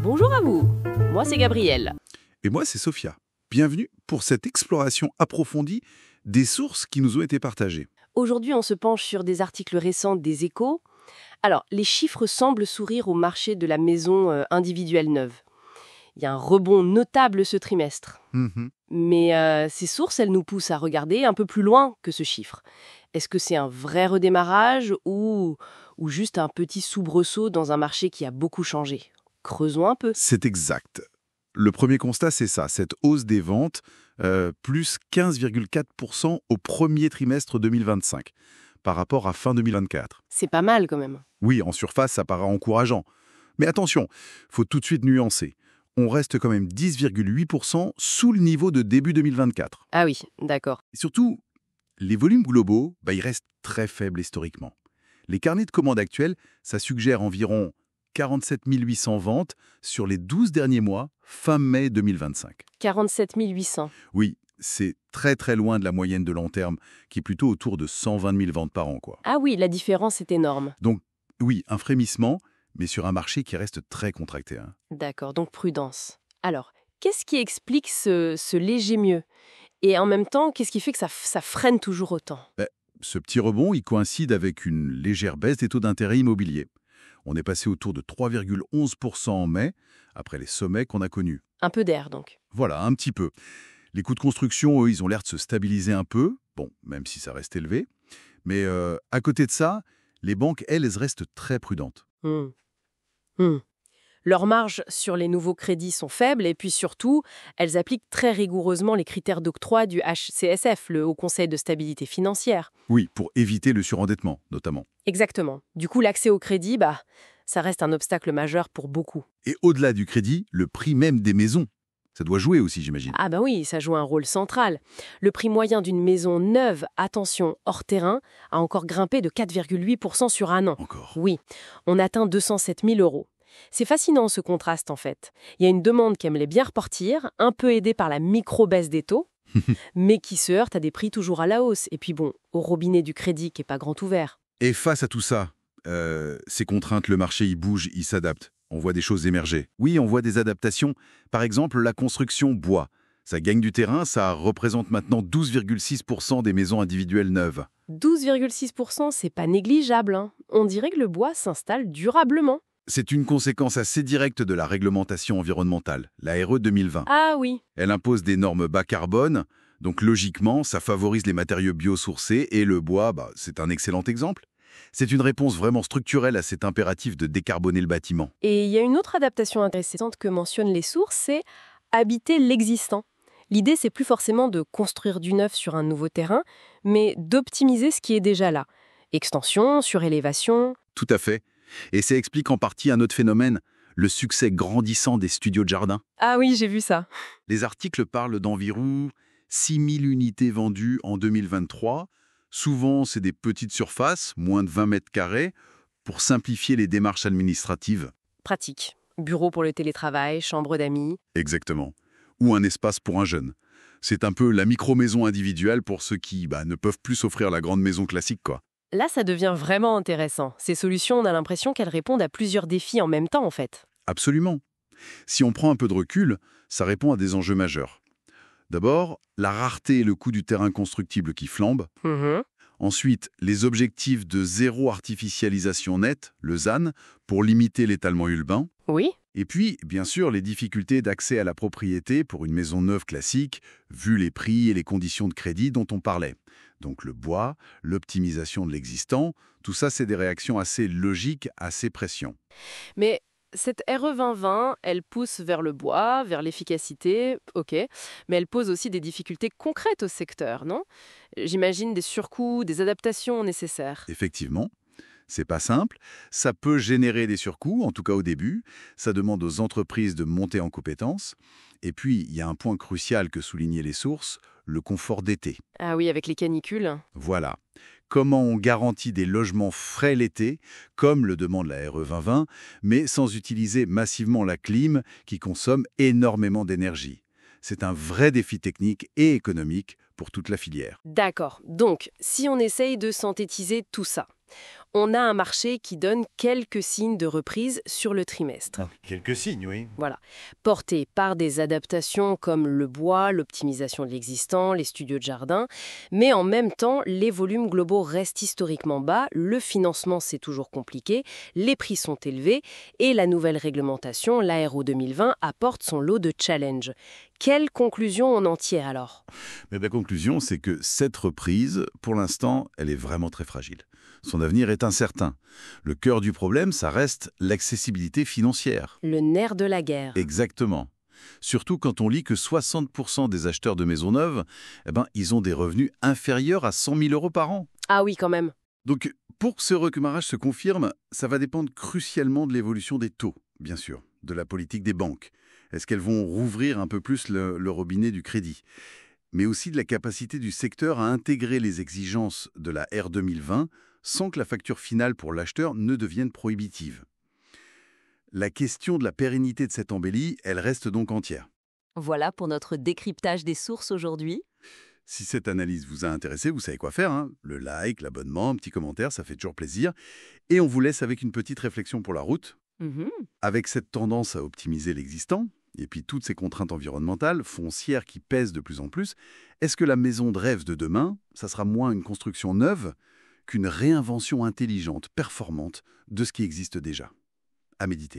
Bonjour à vous, moi c'est Gabrielle. Et moi, c'est Sophia. Bienvenue pour cette exploration approfondie des sources qui nous ont été partagées. Aujourd'hui, on se penche sur des articles récents des Échos. Alors, les chiffres semblent sourire au marché de la maison individuelle neuve. Il y a un rebond notable ce trimestre. Mais ces sources, elles nous poussent à regarder un peu plus loin que ce chiffre. Est-ce que c'est un vrai redémarrage ou juste un petit soubresaut dans un marché qui a beaucoup changé ? Creusons un peu. C'est exact. Le premier constat, c'est ça, cette hausse des ventes, plus 15,4% au premier trimestre 2025, par rapport à fin 2024. C'est pas mal quand même. Oui, en surface, ça paraît encourageant. Mais attention, faut tout de suite nuancer. On reste quand même 10,8% sous le niveau de début 2024. Ah oui, d'accord. Et surtout, les volumes globaux, ils restent très faibles historiquement. Les carnets de commandes actuels, ça suggère environ 47 800 ventes sur les 12 derniers mois, fin mai 2025. 47 800. Oui, c'est très très loin de la moyenne de long terme, qui est plutôt autour de 120 000 ventes par an, quoi. Ah oui, la différence est énorme. Donc, oui, un frémissement, mais sur un marché qui reste très contracté. D'accord, donc prudence. Alors, qu'est-ce qui explique ce léger mieux ? Et en même temps, qu'est-ce qui fait que ça freine toujours autant ? Ce petit rebond, il coïncide avec une légère baisse des taux d'intérêt immobiliers. On est passé autour de 3,11% en mai, après les sommets qu'on a connus. Un peu d'air, donc. Voilà, un petit peu. Les coûts de construction, eux, ils ont l'air de se stabiliser un peu, bon, même si ça reste élevé. Mais à côté de ça, les banques, elles restent très prudentes. Leurs marges sur les nouveaux crédits sont faibles et puis surtout, elles appliquent très rigoureusement les critères d'octroi du HCSF, le Haut Conseil de stabilité financière. Oui, pour éviter le surendettement, notamment. Exactement. Du coup, l'accès au crédit, ça reste un obstacle majeur pour beaucoup. Et au-delà du crédit, le prix même des maisons. Ça doit jouer aussi, j'imagine. Ah oui, ça joue un rôle central. Le prix moyen d'une maison neuve, attention, hors terrain, a encore grimpé de 4,8% sur un an. Encore. Oui, on atteint 207 000 €. C'est fascinant ce contraste en fait. Il y a une demande qui aimerait bien repartir, un peu aidée par la micro-baisse des taux, mais qui se heurte à des prix toujours à la hausse. Et puis bon, au robinet du crédit qui n'est pas grand ouvert. Et face à tout ça, ces contraintes, le marché, il bouge, il s'adapte. On voit des choses émerger. Oui, on voit des adaptations. Par exemple, la construction bois. Ça gagne du terrain, ça représente maintenant 12,6% des maisons individuelles neuves. 12,6%, c'est pas négligeable, hein. On dirait que le bois s'installe durablement. C'est une conséquence assez directe de la réglementation environnementale, la RE 2020. Ah oui. Elle impose des normes bas carbone, donc logiquement, ça favorise les matériaux biosourcés et le bois, c'est un excellent exemple. C'est une réponse vraiment structurelle à cet impératif de décarboner le bâtiment. Et il y a une autre adaptation intéressante que mentionnent les sources, c'est habiter l'existant. L'idée, c'est plus forcément de construire du neuf sur un nouveau terrain, mais d'optimiser ce qui est déjà là. Extension, surélévation. Tout à fait. Et ça explique en partie un autre phénomène, le succès grandissant des studios de jardin. Ah oui, j'ai vu ça. Les articles parlent d'environ 6 000 unités vendues en 2023. Souvent, c'est des petites surfaces, moins de 20 mètres carrés, pour simplifier les démarches administratives. Pratique. Bureau pour le télétravail, chambre d'amis. Exactement. Ou un espace pour un jeune. C'est un peu la micro-maison individuelle pour ceux qui ne peuvent plus s'offrir la grande maison classique, quoi. Là, ça devient vraiment intéressant. Ces solutions, on a l'impression qu'elles répondent à plusieurs défis en même temps, en fait. Absolument. Si on prend un peu de recul, ça répond à des enjeux majeurs. D'abord, la rareté et le coût du terrain constructible qui flambent. Ensuite, les objectifs de zéro artificialisation nette, le ZAN, pour limiter l'étalement urbain. Oui. Et puis, bien sûr, les difficultés d'accès à la propriété pour une maison neuve classique, vu les prix et les conditions de crédit dont on parlait. Donc le bois, l'optimisation de l'existant, tout ça, c'est des réactions assez logiques à ces pressions. Mais cette RE 2020, elle pousse vers le bois, vers l'efficacité, ok, mais elle pose aussi des difficultés concrètes au secteur, non ? J'imagine des surcoûts, des adaptations nécessaires. Effectivement. C'est pas simple, ça peut générer des surcoûts, en tout cas au début, ça demande aux entreprises de monter en compétences. Et puis, il y a un point crucial que soulignaient les sources, le confort d'été. Ah oui, avec les canicules. Voilà. Comment on garantit des logements frais l'été, comme le demande la RE 2020, mais sans utiliser massivement la clim qui consomme énormément d'énergie. C'est un vrai défi technique et économique pour toute la filière. D'accord. Donc, si on essaye de synthétiser tout ça, on a un marché qui donne quelques signes de reprise sur le trimestre. Quelques signes, oui. Voilà. Portés par des adaptations comme le bois, l'optimisation de l'existant, les studios de jardin. Mais en même temps, les volumes globaux restent historiquement bas, le financement c'est toujours compliqué, les prix sont élevés et la nouvelle réglementation, l'ARO 2020, apporte son lot de challenges. Quelle conclusion on en tire alors ? Mais la conclusion, c'est que cette reprise, pour l'instant, elle est vraiment très fragile. Son avenir est incertain. Le cœur du problème, ça reste l'accessibilité financière. Le nerf de la guerre. Exactement. Surtout quand on lit que 60% des acheteurs de maisons neuves, ils ont des revenus inférieurs à 100 000 € par an. Ah oui, quand même. Donc, pour que ce redémarrage se confirme, ça va dépendre crucialement de l'évolution des taux, bien sûr, de la politique des banques. Est-ce qu'elles vont rouvrir un peu plus le robinet du crédit ? Mais aussi de la capacité du secteur à intégrer les exigences de la R 2020 sans que la facture finale pour l'acheteur ne devienne prohibitive. La question de la pérennité de cette embellie, elle reste donc entière. Voilà pour notre décryptage des sources aujourd'hui. Si cette analyse vous a intéressé, vous savez quoi faire, hein ? Le like, l'abonnement, un petit commentaire, ça fait toujours plaisir. Et on vous laisse avec une petite réflexion pour la route. Avec cette tendance à optimiser l'existant, et puis toutes ces contraintes environnementales, foncières qui pèsent de plus en plus, est-ce que la maison de rêve de demain, ça sera moins une construction neuve qu'une réinvention intelligente, performante de ce qui existe déjà ? À méditer.